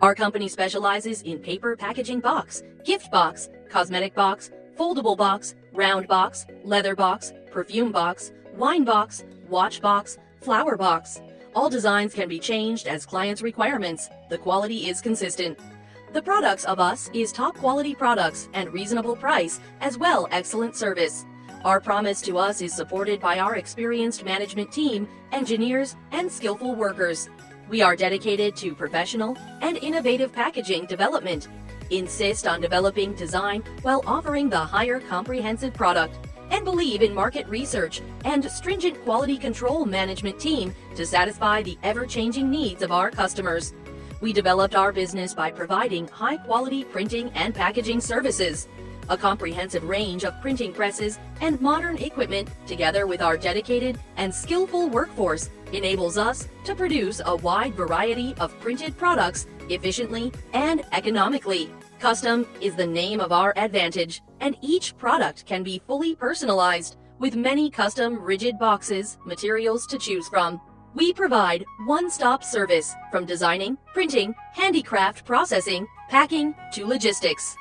Our company specializes in paper packaging box, gift box, cosmetic box, foldable box, round box, leather box, perfume box, wine box, watch box, flower box. All designs can be changed as clients' requirements. The quality is consistent. The products of us is top quality products and reasonable price, as well excellent service. Our promise to us is supported by our experienced management team, engineers, and skillful workers. We are dedicated to professional and innovative packaging development, insist on developing design while offering the higher comprehensive product, and believe in market research and stringent quality control management team to satisfy the ever-changing needs of our customers. We developed our business by providing high-quality printing and packaging services. A comprehensive range of printing presses and modern equipment, together with our dedicated and skillful workforce, enables us to produce a wide variety of printed products efficiently and economically. Custom is the name of our advantage, and each product can be fully personalized with many custom rigid boxes, materials to choose from. We provide one-stop service from designing, printing, handicraft processing, packing to logistics.